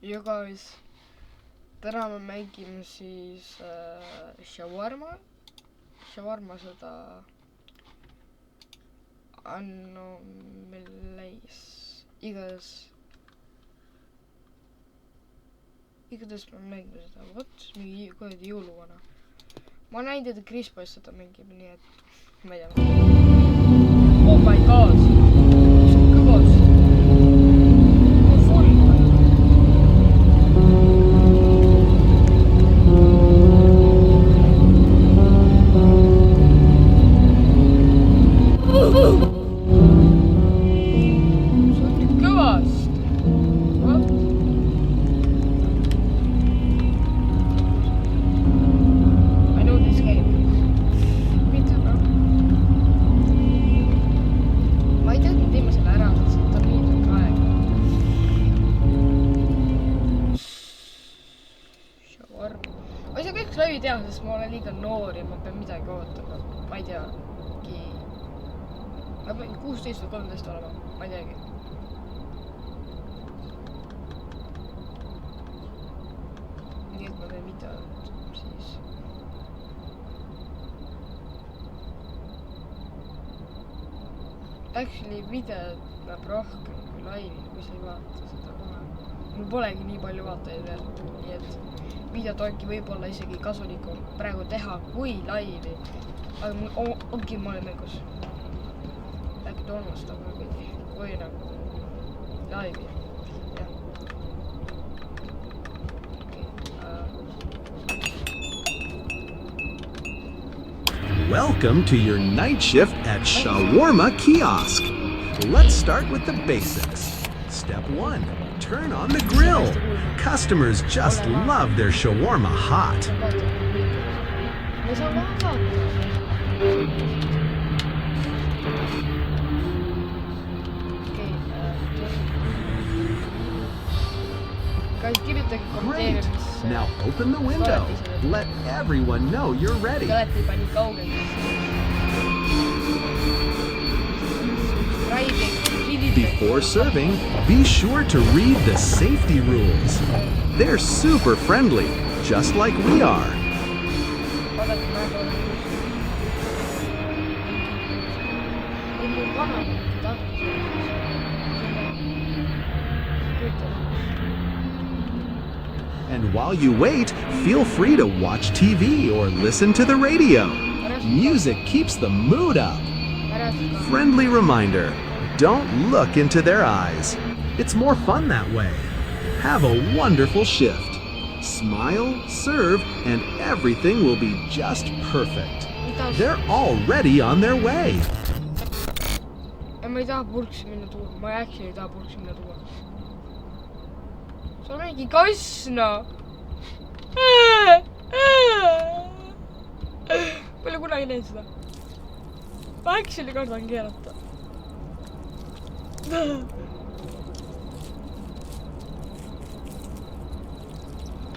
You guys, täna me mängime siis shawarma seda Anomalies. Igatahes me mängime seda, vot, mingi kuradi jõuluvana. Ma näinud, et Chris Boys seda mängib, nii et ma ei tea. Oh my god, mis on kõvas. Sest ma olen liiga noor ja ma pean midagi ootama. Ma ei tea. Ma pean 16 või 13 olema. Ma ei teagi. Nii et ma teen videot siis. Actually videot näeb rohkem kui laivi, kui sa ei vaata seda kohe. Mul polegi nii palju vaatajaid veel. Nii et videot ongi võib-olla isegi kasulikum praegu teha kui laivi, aga mul ongi maailmängus. Äkki tolmustab või nagu laivi. Jah. Welcome to your night shift at Shawarma Kiosk. Let's start with the basics. Step 1. Turn on the grill. Customers just love their shawarma hot. Great. Now open the window. Let everyone know you're ready. Before serving, be sure to read the safety rules. They're super friendly, just like we are. And while you wait, feel free to watch TV or listen to the radio. Music keeps the mood up. Friendly reminder. Don't look into their eyes. It's more fun that way. Have a wonderful shift. Smile, serve, and everything will be just perfect. They're already on their way. Ma ei taha purksi minna tuua. Ma actually ei taha purksi minna tuua. See on mingi kassna. Palju kunagi näinud seda. Ma actually kardan keerata.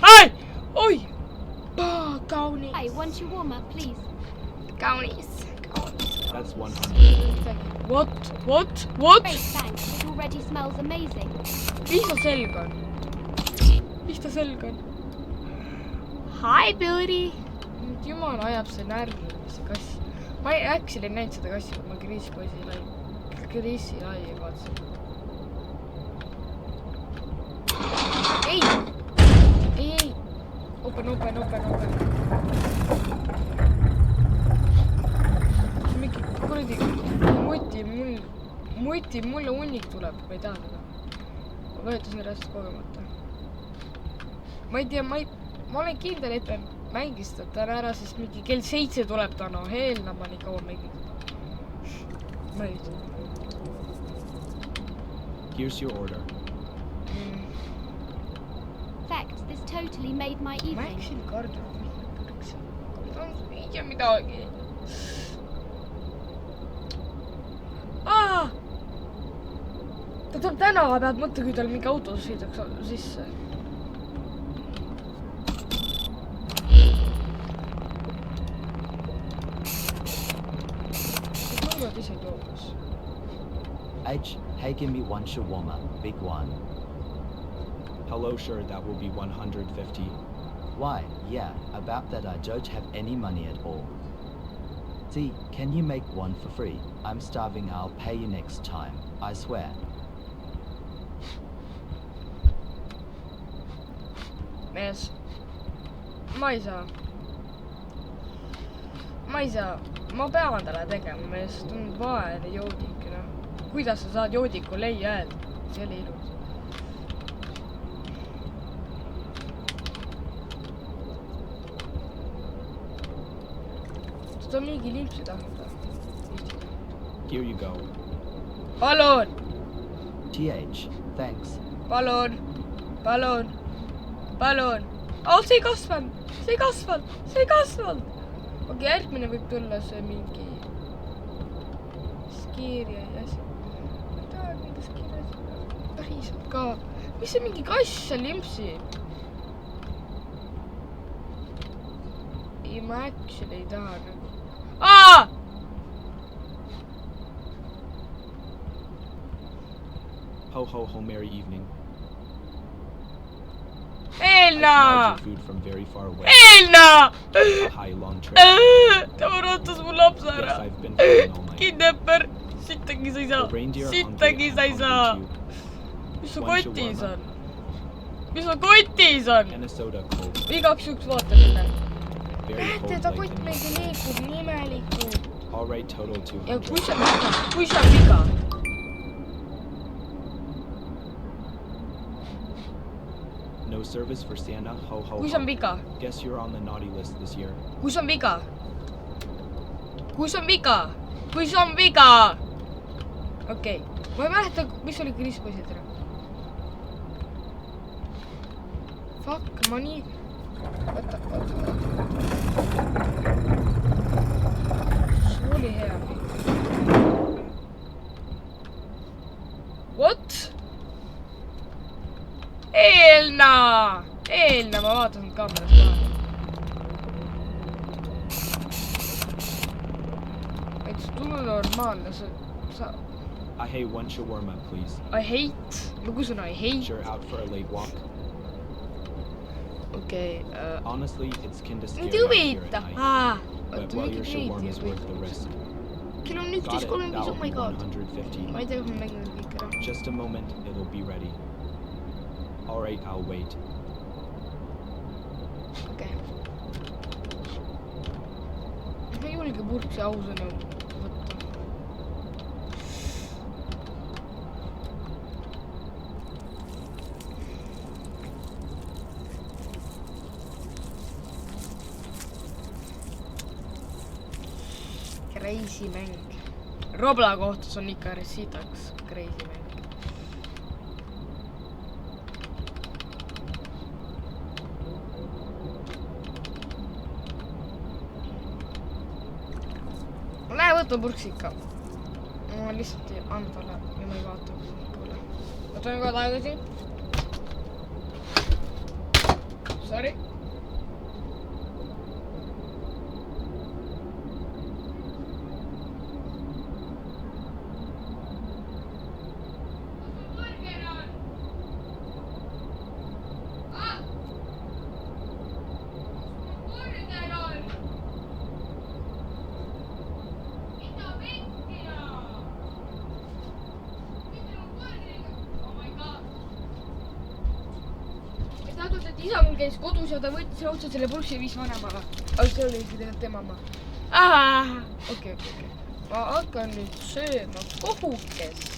Hey! Oi! Kaunis. I want your warm up, please. Kaunis. That's 100. What? Great, thanks. It already smells amazing. Mis ta selg on? Hi, Billy! Jumal ajab see närvi, see kass. Ma ei actually näinud seda kassi, kui ma Chris laivi vaatasin. Ei! Open. Mingi kuradi muti mulle hunnik tuleb, ma ei taha seda. Ma vajutasin räst kogemata. Ma ei tea, ma olen kindel, et me mängistada täna ära, sest mingi kell 7 tuleb ta hell, ma nii kaua mängistada. Ma ei tea. Here's your order. Thanks, this totally made my evening. Ma äksin kardan. Ei tea midagi. Ta tuleb tänava pealt, mõtle, kui tal mingi auto sõidaks sisse. H, hey, give me one shawarma, big one. Hello, sure, that will be 150. Why, yeah, about that I don't have any money at all. See, can you make one for free? I'm starving, I'll pay you next time, I swear. mees, ma ei saa, ma pean talle tegema, mees, ta on vaene joodik, noh. Kuidas sa saad joodiku leia öelda? See oli ilus. Ta on mingi limpsi tahtnud. Here you go. Palun! TH, thanks. Palun! Oh, see ei kasvanud! Okei, järgmine võib tulla see mingi skiiri ja asi. Ma ei taha mingi skiiri asi. Päriselt ka. Mis see mingi kass seal limpsi? Ei, ma actually ei taha nagu. Aa! Ho ho ho, merry evening. Eelna! Food from very far away. Eelna! A high long trip. Ta varutas mu lapse Yes, ära. I've been flying all night. Kidnapper! Sittagi sa ei saa. The reindeer are Sittagi sa ei hungry saa. too. Mis su One kotis shawarma. on? Mis su kotis on? And a soda cold. Igaks juhuks vaata sinna. Very Näete, cold ta like kott the meil night. liigub nii imelikult. All right, total Ja 200. kui see on viga? No service for Santa. Ho ho Kui see on ho. viga? Guess you're on the naughty list this year. Kui see on viga? Okei. Ma ei mäleta, mis oli Christmasil täna. Fuck, ma nii... Oota. See oli hea. What? Eelna, ma vaatasin kaamerast ka. Et see tulu normaalne, sa... I hate one shawarma, please. I hate. No kus on I hate? Sure, out for a late walk. Okei. Honestly, it's kinda scary Mind ei out here huvita. at night. But But well, your shawarma is worth the risk. Kell on Got 11.35, it. oh That'll my be god. 150. Ma ei tea, kas ma nägin need kõik ära. Just a moment, it'll be ready. All right, I'll wait. Okei. Ma ei julge purksi ausõna võtta. Crazy mäng. Robla kohtus on ikka resitaks crazy mäng. Lähe võta purksi ikka. Ma lihtsalt ei anna talle ja ma ei vaata kuule. Ma toon kohe tagasi. Sorry. Isa mul käis kodus ja ta võttis otsa selle purksi ja viis vanemaga. Aga see oli tegelikult tema maa. Okei. Ma hakkan nüüd sööma kohukest.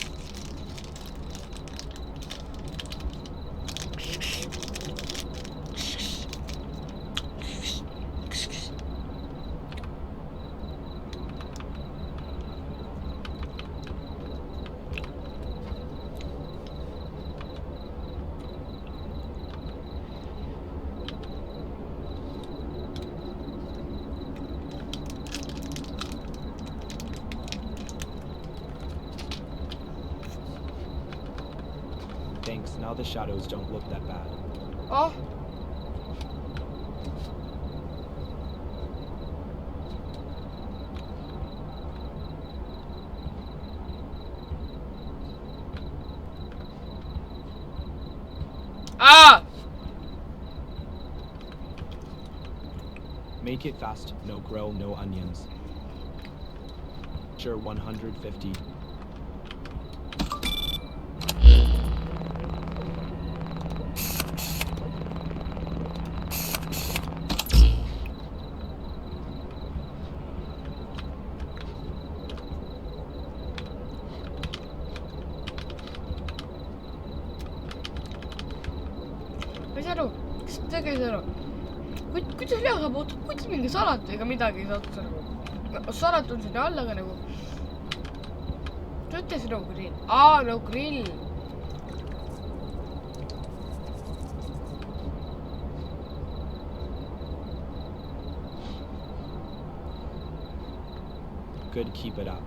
Thanks, now the shadows don't look that bad. Oh. Make it fast. No grill, no onions. Sure, 150. ma ei saa aru, kas midagi ei saa aru. Kuidas liha saab oota, kuidas mingi salat ega midagi ei saa otsa nagu. Salat on sinna all, aga nagu. Mis ütles no grill? No grill. Good, keep it up.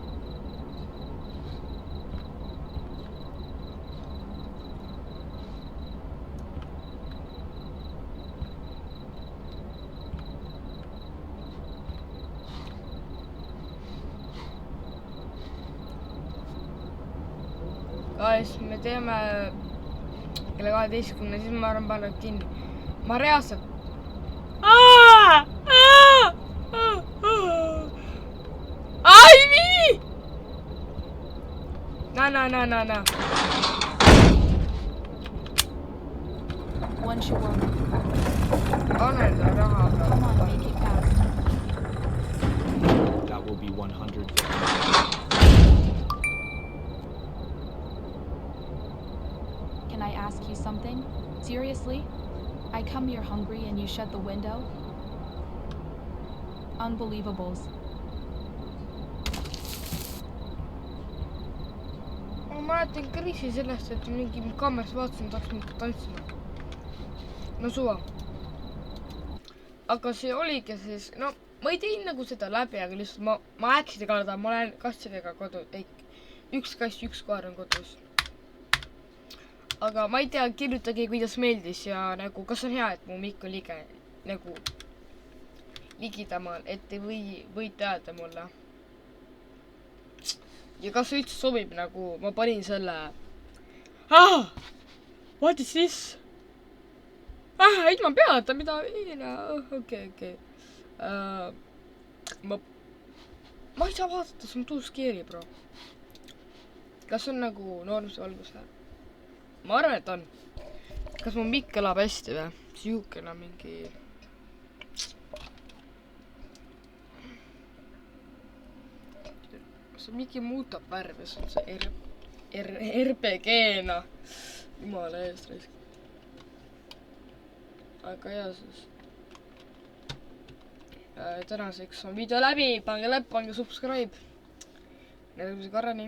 Guys, me teeme kella 12, siis ma arvan pannud kinni. Ma reaalselt. Ivy! No. Once you want. Anna seda raha. Come on, make it fast. That will be 150. Can I ask you something? Seriously? I come here hungry and you shut the window? Unbelievables. Ma mäletan kriisi sellest, et mingi kaamerast vaatasin, tahaks mingi tantsima. No suva. Aga see oligi siis, no ma ei teinud nagu seda läbi, aga lihtsalt ma äksid kalda, ma olen kassidega kodu, üks kass, üks koer on kodus. Aga ma ei tea, kirjutage, kuidas meeldis ja nagu, kas on hea, et mu mikk on liige, nagu ligitamal, et te võite öelda mulle. Ja kas üldse sobib nagu, ma panin selle. What is this? Ilma peata, mida viina, okei. Ma ei saa vaadata, see on too scary, bro. Kas on nagu noormuse valgus või? Ma arvan, et on. Kas mu mikk elab hästi või? Siukene mingi. See mingi muutab värve, see on see RPG-na. Jumala eest raisk. Aga hea siis. Tänaseks on video läbi, pange läpp, pange subscribe. Järgmise korrani.